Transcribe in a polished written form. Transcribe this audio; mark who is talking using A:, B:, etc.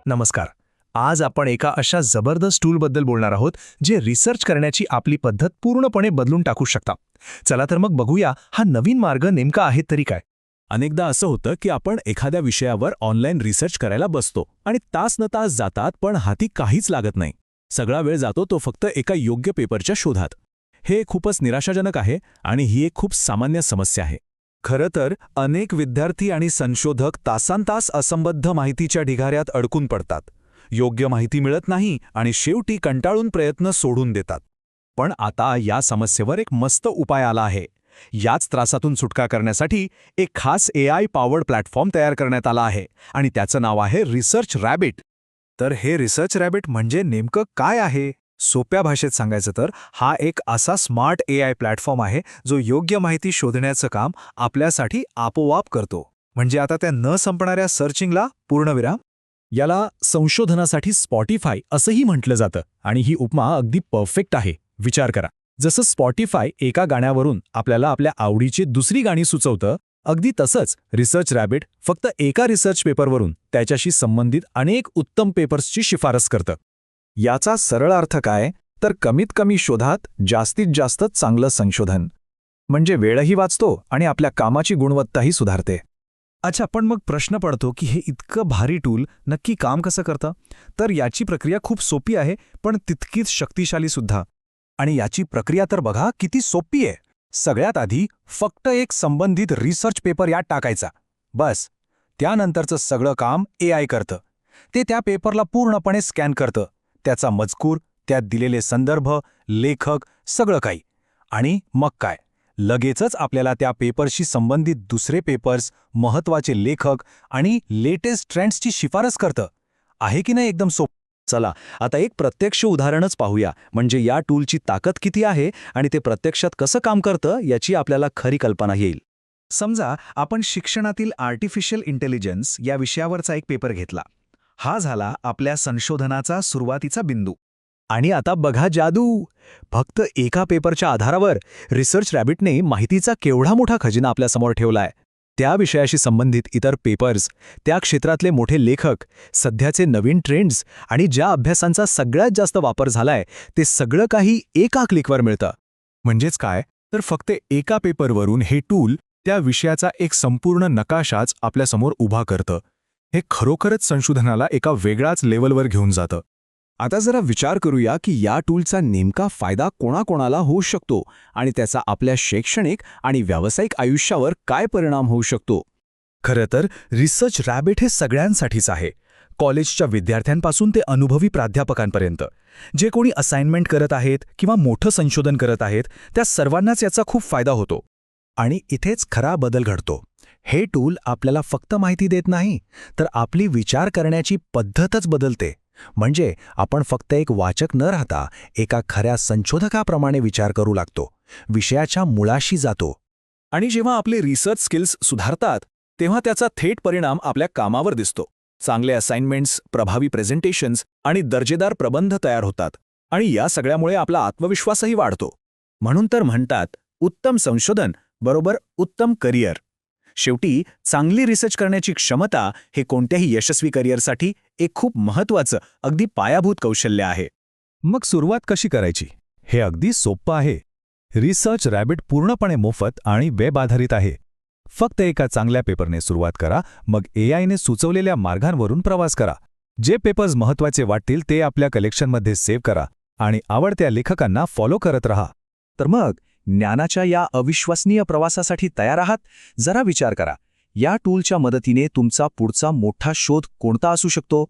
A: नमस्कार. आज आपण एका अशा जबरदस्त टूलबद्दल बोलणार आहोत जे रिसर्च करण्याची आपली पद्धत पूर्णपणे बदलून टाकू शकता. चला तर मग बघूया हा नवीन मार्ग नेमका आहे तरी काय.
B: अनेकदा असं होतं की आपण एखाद्या विषयावर ऑनलाईन रिसर्च करायला बसतो आणि तास न तास जातात पण हाती काहीच लागत नाही. सगळा वेळ जातो तो फक्त एका योग्य पेपरच्या शोधात. हे खूपच निराशाजनक आहे आणि ही एक खूप सामान्य समस्या आहे.
C: खरं तर अनेक विद्यार्थी आणि संशोधक तासांतास असंबद्ध माहितीच्या ढिगाऱ्यात अडकून पडतात. योग्य माहिती मिळत नाही आणि शेवटी कंटाळून प्रयत्न सोडून देतात.
A: पण आता या समस्येवर एक मस्त उपाय आला आहे. याच त्रासातून सुटका करण्यासाठी एक खास AI पॉवर्ड प्लॅटफॉर्म तयार करण्यात आला आहे आणि त्याचं नाव आहे रिसर्च रॅबिट.
C: तर हे रिसर्च रॅबिट म्हणजे नेमकं काय आहे? सोप्या भाषेत सांगायचं तर हा एक असा स्मार्ट AI प्लॅटफॉर्म आहे जो योग्य माहिती शोधण्याचं काम आपल्यासाठी आपोआप करतो. म्हणजे आता त्या न संपणाऱ्या सर्चिंगला पूर्णविराम.
B: याला संशोधनासाठी स्पॉटिफाय असंही म्हटलं जातं आणि ही उपमा अगदी परफेक्ट आहे. विचार करा, जसं स्पॉटिफाय एका गाण्यावरून आपल्याला आपल्या आवडीची दुसरी गाणी सुचवतं, अगदी तसंच रिसर्च रॅबिट फक्त एका रिसर्च पेपरवरून त्याच्याशी संबंधित अनेक उत्तम पेपर्सची शिफारस करतं.
C: याचा सरळ अर्थ काय तर कमीत कमी शोधात जास्तीत जास्त चांगलं संशोधन. म्हणजे वेळही वाचतो आणि आपल्या कामाची गुणवत्ताही सुधारते.
A: अच्छा, पण मग प्रश्न पडतो की हे इतकं भारी टूल नक्की काम कसं करतं? तर याची प्रक्रिया खूप सोपी आहे पण तितकीच शक्तिशाली सुद्धा. आणि याची प्रक्रिया तर बघा किती सोपी आहे. सगळ्यात आधी फक्त एक संबंधित रिसर्च पेपर यात टाकायचा. बस. त्यानंतरचं सगळं काम AI करतं. ते त्या पेपरला पूर्णपणे स्कॅन करतं. त्याचा मजकूर, त्यात दिलेले संदर्भ, लेखक, सगळं काही. आणि मग काय, लगेचच आपल्याला त्या पेपरशी संबंधित दुसरे पेपर्स, महत्त्वाचे लेखक आणि लेटेस्ट ट्रेंड्सची शिफारस करतं. आहे की नाही एकदम सोपं?
C: चला आता एक प्रत्यक्ष उदाहरणच पाहूया, म्हणजे या टूलची ताकद किती आहे आणि ते प्रत्यक्षात कसं काम करतं याची आपल्याला खरी कल्पना येईल.
A: समजा आपण शिक्षणातील आर्टिफिशियल इंटेलिजन्स या विषयावरचा एक पेपर घेतला. हा झाला आपल्या संशोधनाचा सुरुवातीचा बिंदू.
B: आणि आता बघा जादू, फक्त एका पेपरच्या आधारावर रिसर्च रॅबिटने माहितीचा केवढा मोठा खजिना आपल्यासमोर ठेवलाय. त्या विषयाशी संबंधित इतर पेपर्स, त्या क्षेत्रातले मोठे लेखक, सध्याचे नवीन ट्रेंड्स आणि ज्या अभ्यासांचा सगळ्यात जास्त वापर झालाय ते सगळं काही एका क्लिकवर मिळतं.
A: म्हणजेच काय, तर फक्त एका पेपरवरून हे टूल त्या विषयाचा एक संपूर्ण नकाशाच आपल्यासमोर उभा करतं. हे खरोखरच संशोधनाला एका वेगळ्याच लेवलवर घेऊन जातं.
B: आता जरा विचार करूया की या टूलचा नेमका फायदा कोणाकोणाला होऊ शकतो आणि त्याचा आपल्या शैक्षणिक आणि व्यावसायिक आयुष्यावर काय परिणाम होऊ शकतो.
A: खरं तर रिसर्च रॅबिट हे सगळ्यांसाठीच आहे. कॉलेजच्या विद्यार्थ्यांपासून ते अनुभवी प्राध्यापकांपर्यंत. जे कोणी असाइनमेंट करत आहेत किंवा मोठं संशोधन करत आहेत त्या सर्वांनाच याचा खूप फायदा होतो. आणि इथेच खरा बदल घडतो. हे टूल आपल्याला फक्त माहिती देत नाही, तर आपली विचार करण्याची पद्धतच बदलते. म्हणजे आपण फक्त एक वाचक न राहता एका खऱ्या संशोधकाप्रमाणे विचार करू लागतो, विषयाच्या मुळाशी जातो.
B: आणि जेव्हा आपले रिसर्च स्किल्स सुधारतात तेव्हा त्याचा थेट परिणाम आपल्या कामावर दिसतो. चांगले असाइनमेंट्स, प्रभावी प्रेझेंटेशन्स आणि दर्जेदार प्रबंध तयार होतात. आणि या सगळ्यामुळे आपला आत्मविश्वासही वाढतो.
C: म्हणून तर म्हणतात, उत्तम संशोधन बरोबर उत्तम करिअर. शेवटी चांगली रिसर्च करण्याची क्षमता हे कोणत्याही यशस्वी करिअरसाठी एक खूप महत्त्वाचं, अगदी पायाभूत कौशल्य आहे.
A: मग सुरुवात कशी करायची? हे अगदी सोपं आहे. रिसर्च रॅबिट पूर्णपणे मोफत आणि वेब आधारित आहे. फक्त एका चांगल्या पेपरने सुरुवात करा, मग AIने सुचवलेल्या मार्गांवरून प्रवास करा. जे पेपर्स महत्त्वाचे वाटतील ते आपल्या कलेक्शनमध्ये सेव्ह करा आणि आवडत्या लेखकांना फॉलो करत रहा.
C: तर मग ज्ञानाच्या या अविश्वसनीय प्रवासासाठी तयार आहात? जरा विचार करा, या टूलच्या मदतीने तुमचा पुढचा मोठा शोध कोणता असू शकतो?